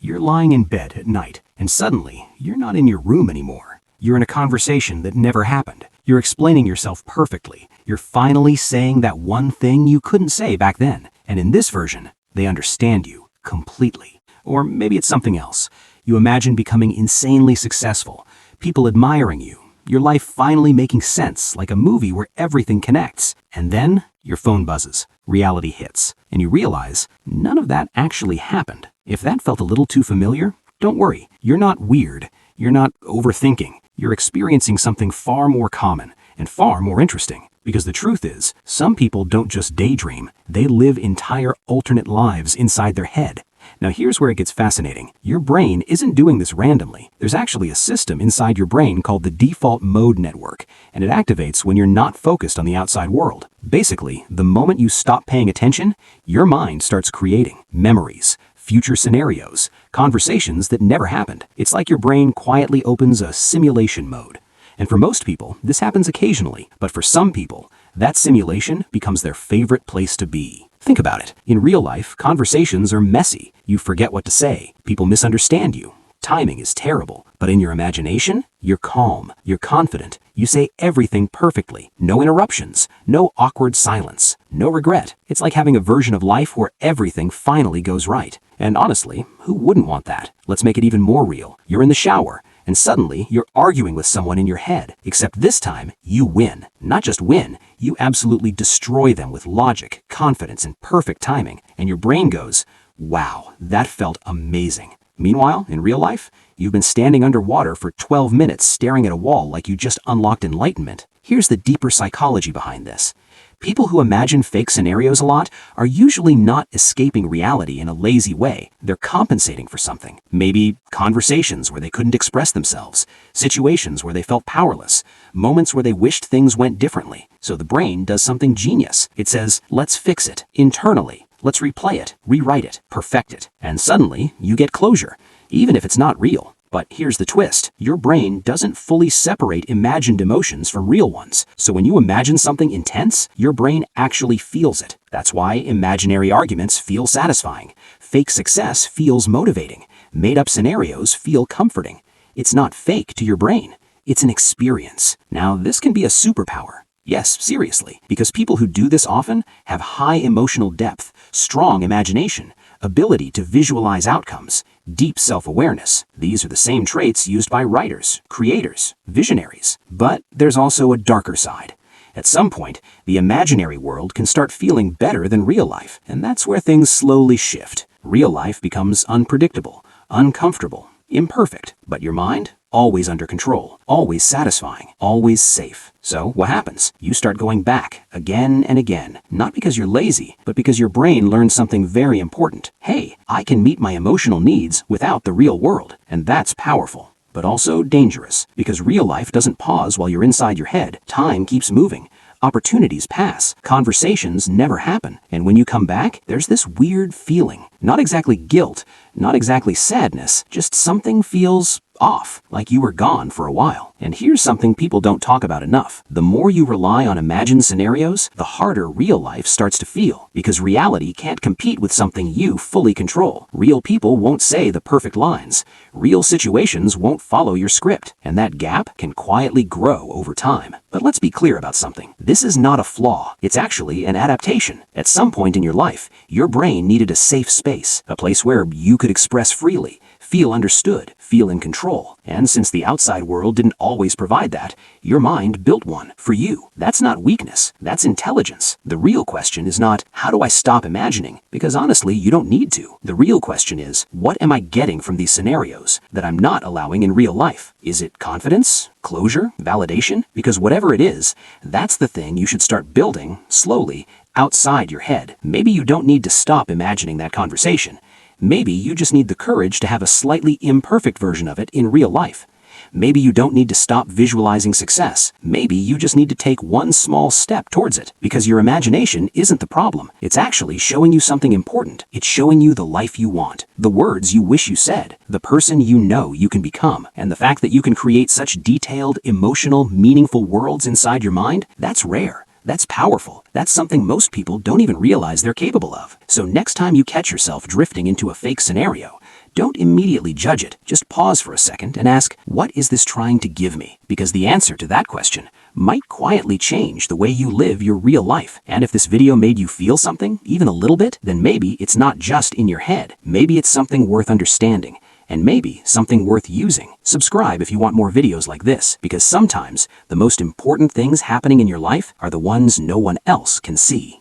You're lying in bed at night, and suddenly, you're not in your room anymore. You're in a conversation that never happened. You're explaining yourself perfectly. You're finally saying that one thing you couldn't say back then. And in this version, they understand you completely. Or maybe it's something else. You imagine becoming insanely successful, people admiring you, your life finally making sense like a movie where everything connects. And then your phone buzzes, reality hits, and you realize none of that actually happened. If that felt a little too familiar, don't worry. You're not weird. You're not overthinking. You're experiencing something far more common and far more interesting. Because the truth is, some people don't just daydream, they live entire alternate lives inside their head. Now here's where it gets fascinating. Your brain isn't doing this randomly. There's actually a system inside your brain called the default mode network, and it activates when you're not focused on the outside world. Basically, the moment you stop paying attention, your mind starts creating memories, future scenarios, conversations that never happened. It's like your brain quietly opens a simulation mode. And for most people, this happens occasionally, but for some people, that simulation becomes their favorite place to be. Think about it. In real life, conversations are messy. You forget what to say. People misunderstand you. Timing is terrible. But in your imagination, you're calm. You're confident. You say everything perfectly. No interruptions. No awkward silence. No regret. It's like having a version of life where everything finally goes right. And honestly, who wouldn't want that? Let's make it even more real. You're in the shower, and suddenly you're arguing with someone in your head. Except this time, you win. Not just win, you absolutely destroy them with logic, confidence, and perfect timing. And your brain goes, wow, that felt amazing. Meanwhile, in real life, you've been standing underwater for 12 minutes staring at a wall like you just unlocked enlightenment. Here's the deeper psychology behind this. People who imagine fake scenarios a lot are usually not escaping reality in a lazy way. They're compensating for something. Maybe conversations where they couldn't express themselves, situations where they felt powerless, moments where they wished things went differently. So the brain does something genius. It says, let's fix it internally. Let's replay it, rewrite it, perfect it. And suddenly, you get closure, even if it's not real. But here's the twist. Your brain doesn't fully separate imagined emotions from real ones. So when you imagine something intense, your brain actually feels it. That's why imaginary arguments feel satisfying. Fake success feels motivating. Made-up scenarios feel comforting. It's not fake to your brain. It's an experience. Now, this can be a superpower. Yes, seriously, because people who do this often have high emotional depth, strong imagination, ability to visualize outcomes, deep self-awareness. These are the same traits used by writers, creators, visionaries. But there's also a darker side. At some point, the imaginary world can start feeling better than real life, and that's where things slowly shift. Real life becomes unpredictable, uncomfortable, imperfect, but your mind? Always under control, always satisfying, always safe. So what happens? You start going back again and again, not because you're lazy, but because your brain learned something very important. Hey, I can meet my emotional needs without the real world, and that's powerful. But also dangerous, because real life doesn't pause while you're inside your head. Time keeps moving. Opportunities pass, conversations never happen, and when you come back, there's this weird feeling. Not exactly guilt, not exactly sadness, just something feels off, like you were gone for a while. And here's something people don't talk about enough. The more you rely on imagined scenarios, the harder real life starts to feel, because reality can't compete with something you fully control. Real people won't say the perfect lines. Real situations won't follow your script, and that gap can quietly grow over time. But let's be clear about something. This is not a flaw. It's actually an adaptation. At some point in your life, your brain needed a safe space, a place where you could express freely, feel understood, feel in control. And since the outside world didn't always provide that, your mind built one for you. That's not weakness, that's intelligence. The real question is not, how do I stop imagining? Because honestly, you don't need to. The real question is, what am I getting from these scenarios that I'm not allowing in real life? Is it confidence, closure, validation? Because whatever it is, that's the thing you should start building, slowly, outside your head. Maybe you don't need to stop imagining that conversation. Maybe you just need the courage to have a slightly imperfect version of it in real life. Maybe you don't need to stop visualizing success. Maybe you just need to take one small step towards it, because your imagination isn't the problem. It's actually showing you something important. It's showing you the life you want, the words you wish you said, the person you know you can become. And the fact that you can create such detailed, emotional, meaningful worlds inside your mind, that's rare. That's powerful. That's something most people don't even realize they're capable of. So next time you catch yourself drifting into a fake scenario, Don't immediately judge it. Just pause for a second and ask, what is this trying to give me? Because the answer to that question might quietly change the way you live your real life. And if this video made you feel something, even a little bit, then maybe it's not just in your head. Maybe it's something worth understanding. And maybe something worth using. Subscribe if you want more videos like this, because sometimes the most important things happening in your life are the ones no one else can see.